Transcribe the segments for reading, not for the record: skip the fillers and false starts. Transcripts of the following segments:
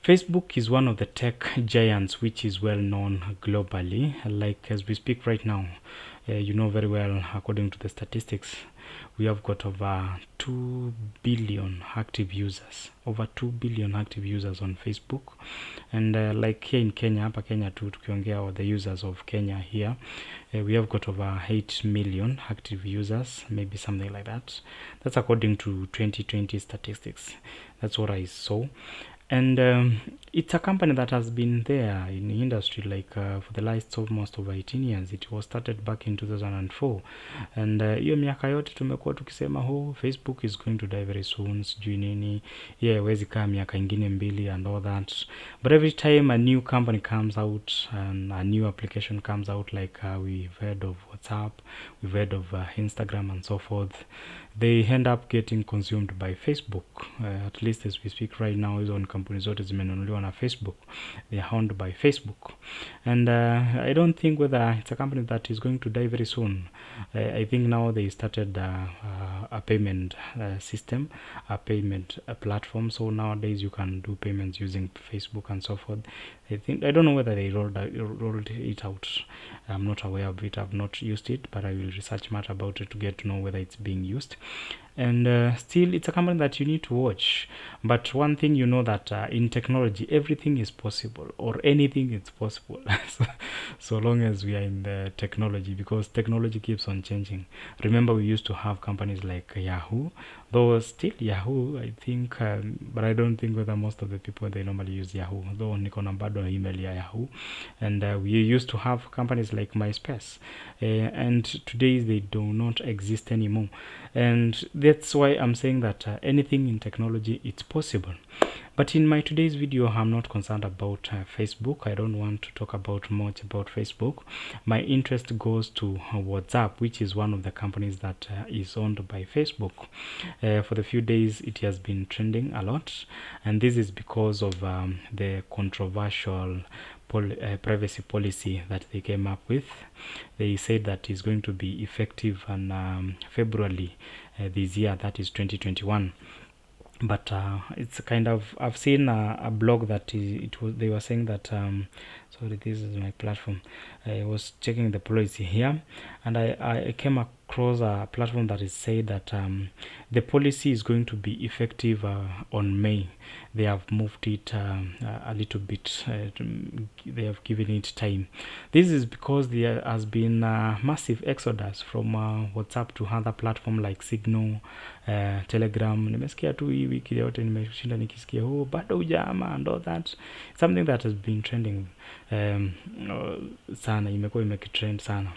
Facebook is one of the tech giants which is well known globally. Like as we speak right now, you know very well, according to the statistics, we have got over 2 billion active users. Over 2 billion active users on Facebook. And like here in Kenya, hapa Kenya tu tukiongea or the users of Kenya here, we have got over 8 million active users, maybe something like that. That's according to 2020 statistics. That's what I saw. And it's a company that has been there in the industry like for the last almost over 18 years. It was started back in 2004, and hiyo miaka yote tumekuwa tukisema Facebook is going to die very soon, sijui nini, haiwezi kaa miaka ingine mbili and all that. But every time a new company comes out and a new application comes out, like we've heard of WhatsApp, we've heard of Instagram and so forth, they end up getting consumed by Facebook. At least as we speak right now, hizo ni kampuni zote zimenunuliwa na Facebook. They are owned by Facebook. And I don't think whether it's a company that is going to die very soon. I think now they started a payment system, a payment platform. So nowadays you can do payments using Facebook and so forth. I don't know whether they rolled it out. I'm not aware of it. I've not used it, but I will research much about it to get to know whether it's being used. And still, it's a company that you need to watch. But one thing you know, that in technology, everything is possible, or anything is possible. So long as we are in the technology, because technology keeps on changing. Remember, we used to have companies like Yahoo, though still Yahoo, I think, but I don't think whether most of the people, they normally use Yahoo, though niko na bado email ya Yahoo. And we used to have companies like MySpace, and today they do not exist anymore. And that's why I'm saying that anything in technology, it's possible. But in my today's video, I'm not concerned about Facebook. I don't want to talk about much about Facebook. My interest goes to WhatsApp, which is one of the companies that is owned by Facebook. For the few days, it has been trending a lot, and this is because of the controversial privacy policy that they came up with. They said that is going to be effective on February this year, that is 2021. But it's kind of, I've seen a blog that they were saying that sorry, this is my platform. I was checking the policy here, and I came across a platform that is said that the policy is going to be effective on May. They have moved it a little bit. They have given it time. This is because there has been a massive exodus from WhatsApp to other platform like Signal, Telegram. Nimesikia tu hii wiki yote nimeshinda nikisikia bado hujama and all that. Something that has been trending sana, imekuwa imekitrend sana.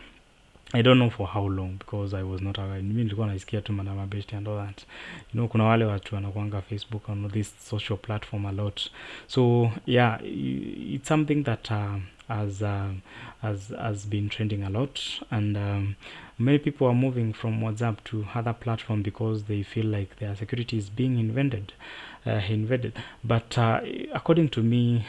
I don't know for how long, because I was not aware. Mimi nilikuwa naisikia tu manama best and all that. You know, kuna wale watu wanakuanga Facebook on this social platform a lot. So yeah, it's something that has been trending a lot, and many people are moving from WhatsApp to other platform because they feel like their security is being invaded. But according to me,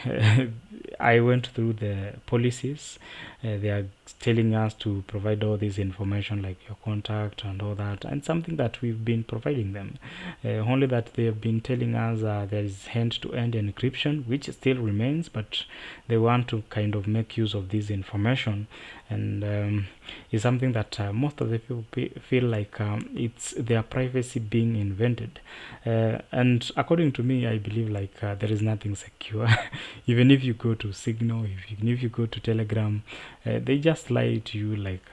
I went through the policies. They are telling us to provide all this information like your contact and all that, and something that we've been providing them. Only that they have been telling us there is end-to-end encryption, which still remains, but they want to kind of make use of this information, and is something that most of the people feel like it's their privacy being invaded. And according to me, I believe like there is nothing secure. Even if you go to Signal, even if you go to Telegram, they just lie to you like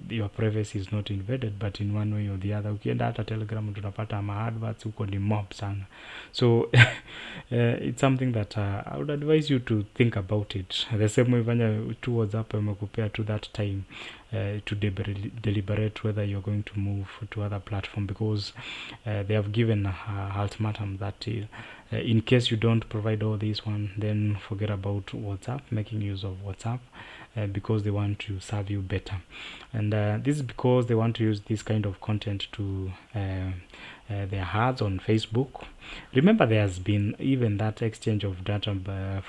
your privacy is not invaded, but in one way or the other. Ukienda hata Telegram tunapata adverts huko ni mob sana. So it's something that I would advise you to think about it. The same way vanya tu WhatsApp wamekupea to that time to deliberate whether you're going to move to other platform, because they have given a ultimatum that in case you don't provide all these one, then forget about WhatsApp, making use of WhatsApp, because they want to serve you better. And this is because they want to use this kind of content to their ads on Facebook. Remember, there has been even that exchange of data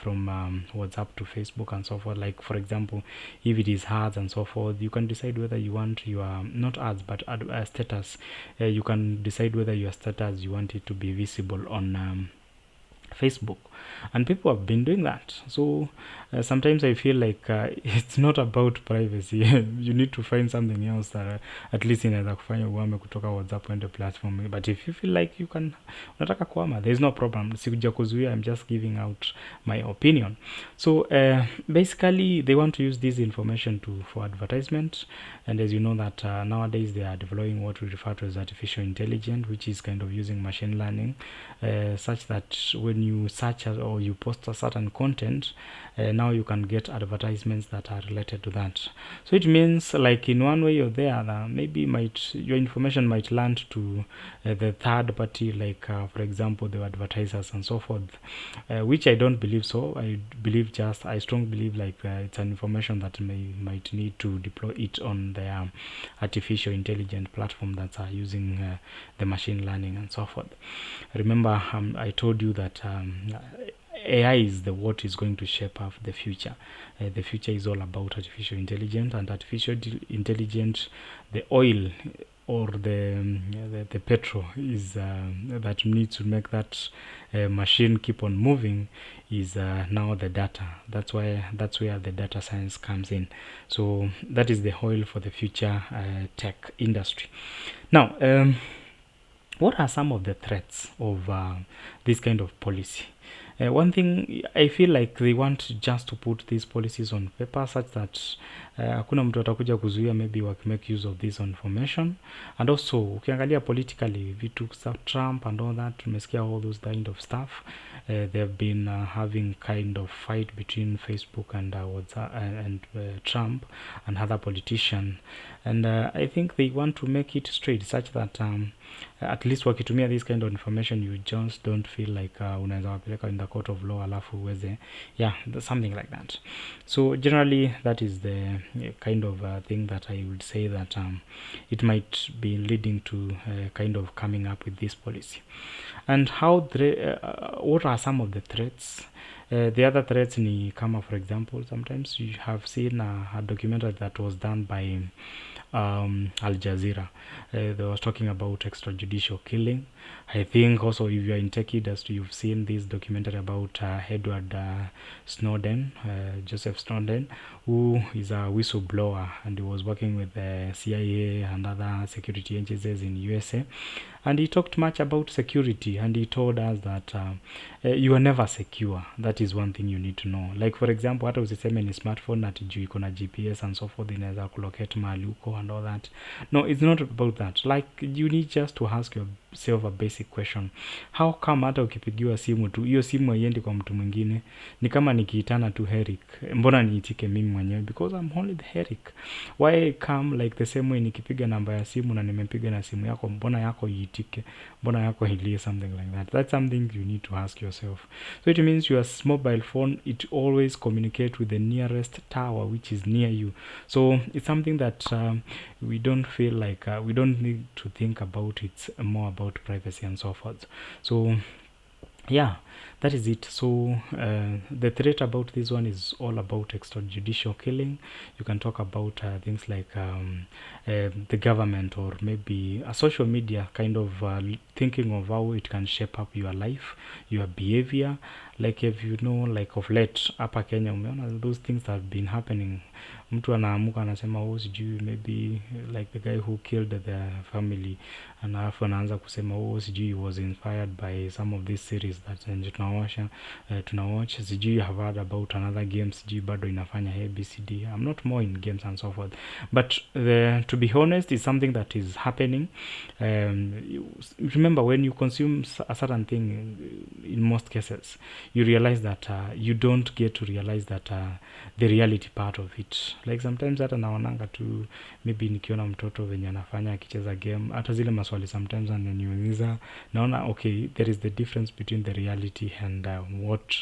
from WhatsApp to Facebook and so forth. Like for example, if it is ads and so forth, you can decide whether you want your not ads but status. You can decide whether your status you want it to be visible on Facebook, and people have been doing that. So sometimes I feel like it's not about privacy. You need to find something else that at least inaweza kufanya uame kutoka WhatsApp and the platform. But if you feel like you can unataka kuama, there's no problem. Sikuja kuzuia, I'm just giving out my opinion. So basically they want to use this information for advertisement, and as you know that nowadays they are deploying what we refer to as artificial intelligence, which is kind of using machine learning, such that when you search or you post a certain content, now you can get advertisements that are related to that. So it means like in one way or the other, maybe your information might land to the third party, like for example the advertisers and so forth, which I don't believe so. I strongly believe like it's an information that might need to deploy it on their artificial intelligence platform that are using the machine learning and so forth. Remember, I told you that AI is what is going to shape up the future. The future is all about artificial intelligence, and artificial intelligence, the oil or the petrol is that needs to make that machine keep on moving is now the data. That's where the data science comes in. So that is the oil for the future tech industry. Now, what are some of the threats of this kind of policy? One thing I feel like they want just to put these policies on paper such that hakuna mtu atakuja kuzuia maybe make use of this information. And also ukiangalia politically vitu za Trump and all that, tumesikia all those kind of stuff. They have been having kind of fight between Facebook and Trump and other politicians, and I think they want to make it straight such that at least wakitumia this kind of information, you just don't feel like unaweza wapeleka in the court of law alafu uweze, something like that. So generally that is the kind of thing that I would say that it might be leading to kind of coming up with this policy. And what are some of the threats? The other threats ni kama, for example, sometimes you have seen a documentary that was done by Al Jazeera. They was talking about extrajudicial killing. I think also if you are in tech industry, you've seen this documentary about Edward Snowden, Joseph Snowden, who is a whistleblower, and he was working with the CIA and other security agencies in USA. And he talked much about security, and he told us that you are never secure. That is one thing you need to know. Like for example, hata usiseme ni smartphone ati juu iko na GPS and so forth, inaweza kulocate mahali uko and all that. No, it's not about that. Like you need just to ask yourself a basic question. How come hata ukipigiwa simu tu, hiyo simu haiendi kwa mtu mwingine? Ni kama nikiitana tu Eric, mbona niitike mimi mwenyewe? Because I'm only the Eric. Why come like the same way nikipiga namba ya simu na nimepiga na simu yako, mbona yako iitike? Mbona yako ilie? Something like that. That's something you need to ask yourself. So it means your mobile phone, it always communicates with the nearest tower which is near you. So it's something that we don't feel like we don't need to think about. It's more about privacy and so forth. So that is it. So the threat about this one is all about extrajudicial killing. You can talk about things like the government or maybe a social media kind of thinking of how it can shape up your life, your behavior. Like if you know, like of late hapa Kenya umeona those things that have been happening. Mtu anaamuka anasema sijui maybe like the guy who killed the family, and alafu anaanza kusema sijui he was inspired by some of these series that tunawatch. Sijui you have heard about another game, sijui bado inafanya ABCD. I'm not more in games and so forth, but to be honest, it's something that is happening. Remember, when you consume a certain thing, in most cases you realize that you don't get to realize that the reality part of it. Like sometimes hata naonanga tu maybe nikiona mtoto venye anafanya akicheza game, hata zile maswali sometimes ananiuliza, naona okay, there is the difference between the reality and what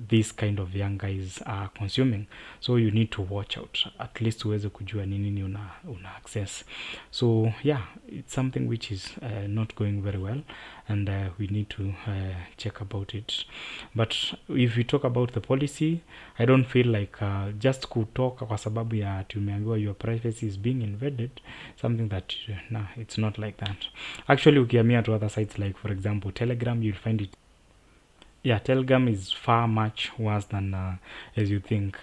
these kind of young guys are consuming. So you need to watch out, at least uweze kujua nini una access. So it's something which is not going very well, and we need to check about it. But if we talk about the policy, I don't feel like just kutoka kwa sababu ya tumeambiwa your privacy is being invaded, something that it's not like that. Actually ukihamia to other sites like for example Telegram, you'll find it Yeah, Telegram is far much worse than as you think,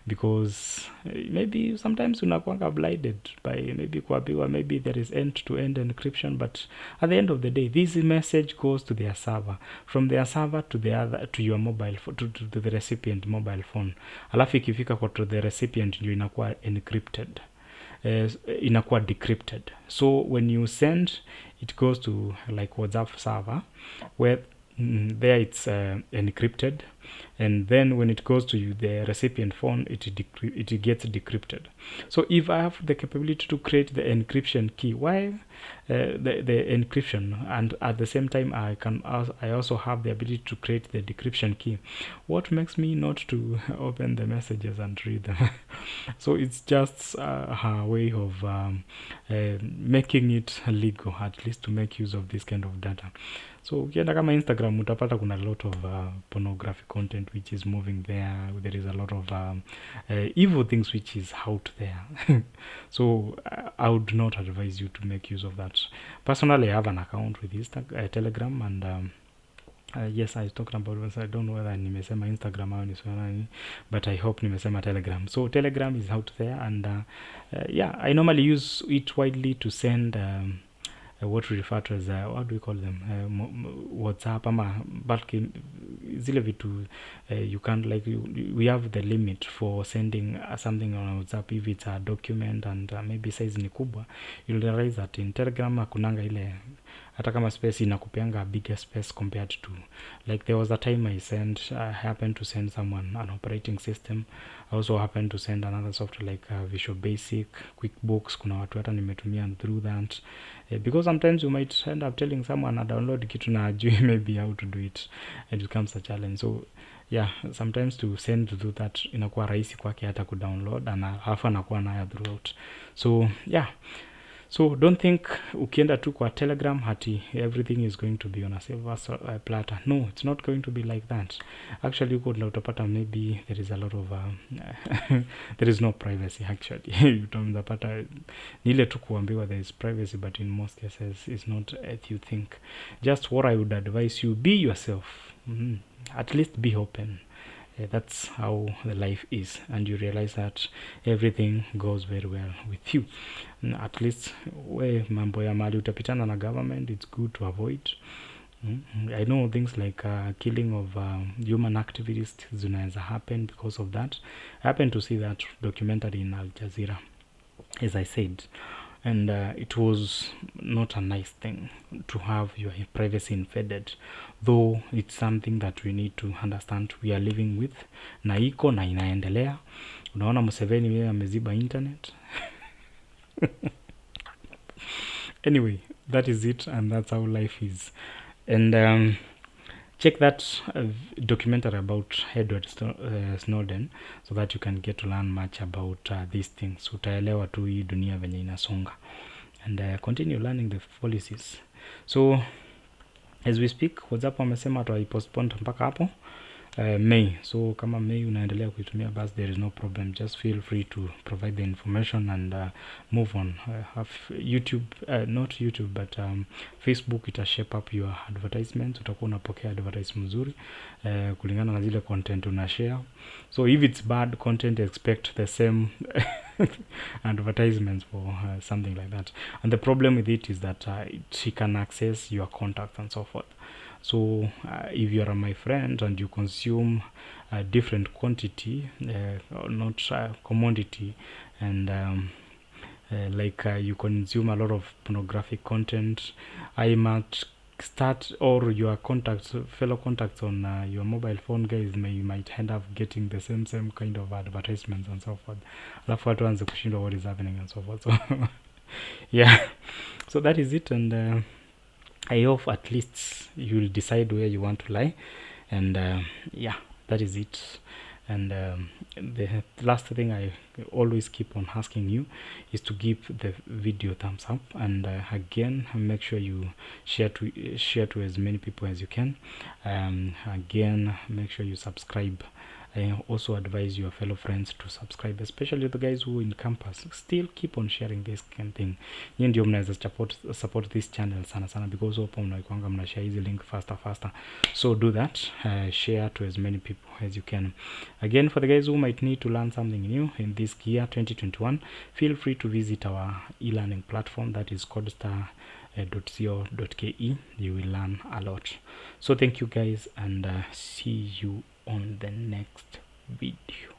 because maybe sometimes unakuanga blinded by maybe kuambiwa maybe there is end-to-end encryption, but at the end of the day this message goes to their server, from their server to the other, to your mobile to the recipient mobile phone, alafu ikifika kwa to the recipient ndio inakuwa encrypted, inakuwa decrypted. So when you send, it goes to like WhatsApp server, where there it's encrypted, and then when it goes to you, the recipient phone, it gets decrypted. So if I have the capability to create the encryption key, why the encryption, and at the same time I also have the ability to create the decryption key, what makes me not to open the messages and read them? So it's just a way of making it legal, at least to make use of this kind of data. So ukienda kama Instagram utapata kuna a lot of pornography content which is moving there. There is a lot of evil things which is out there. So I would not advise you to make use of that. Personally, I have an account with Telegram, and yes, I talked about it. I don't know whether nimesema Instagram au nisema nani, but I hope nimesema Telegram. So Telegram is out there, and yeah, I normally use it widely to send what we refer to as what do we call them, WhatsApp ama bulky zile vitu, you can't like we have the limit for sending something on WhatsApp if it's a document and maybe size ni kubwa. You'll realize that in Telegram hakunanga ile, hata kama space inakupeanga bigger space compared to, like there was a time I happened to send someone an operating system. I also happened to send another software like Visual Basic, QuickBooks. Kuna watu hata nimetumia through that, because sometimes you might end up telling someone download kitu na ajui maybe how to do it, and it becomes a challenge. So yeah, sometimes to send through that inakuwa rahisi kwake hata kudownload, na alafu anakuwa nayo throughout. So yeah, so don't think ukienda tu kwa Telegram hati everything is going to be on a silver platter. No, it's not going to be like that. Actually uko utapata maybe there is a lot of there is no privacy actually. Utapata ni ile tu kuambiwa there is privacy, but in most cases it's not as you think. Just what I would advise you, be yourself. At least be open. That's how the life is, and you realize that everything goes very well with you. At least we mambo ya mali utapitana na government, it's good to avoid. I know things like killing of human activists zinaweza happen because of that. I happened to see that documentary in Al Jazeera, as I said, and it was not a nice thing to have your privacy invaded, though it's something that we need to understand we are living with, na iko na inaendelea. Unaona Museveni yeye ameziba internet. Anyway, that is it, and that's how life is. And check that documentary about Edward Snowden, so that you can get to learn much about these things. Utaelewa tu hii dunia venye inasonga, and continue learning the policies. So as we speak, WhatsApp wamesema tutapostpone mpaka hapo May. So kama May unaendelea kuitumia, basi there is no problem, just feel free to provide the information and move on. Have YouTube, not YouTube but Facebook ita shape up your advertisements. Utakuwa unapokea advertisement mzuri kulingana na zile content una share. So if it's bad content, expect the same advertisements for something like that. And the problem with it is that she can access your contacts and so forth. So if you are my friend and you consume a different quantity, not commodity, and like you consume a lot of pornographic content, I might start, or your contacts, fellow contacts on your mobile phone guys might end up getting the same kind of advertisements and so forth. Alafu watu anze kushindwa what is happening and so forth. So yeah, so that is it, and I hope at least you'll decide where you want to lie, and yeah, that is it. And the last thing I always keep on asking you is to give the video thumbs up, and again, make sure you share to as many people as you can. Again, make sure you subscribe I also advise your fellow friends to subscribe, especially the guys who in campus. Still keep on sharing this kind of thing. Nyinyi ndio mnaweza support this channel sana sana, because hapo mnaikuanga mna share hizi link faster. So do that, share to as many people as you can. Again, for the guys who might need to learn something new in this year 2021, feel free to visit our e-learning platform, that is codestar.co.ke. You will learn a lot. So thank you guys, and see you on the next video.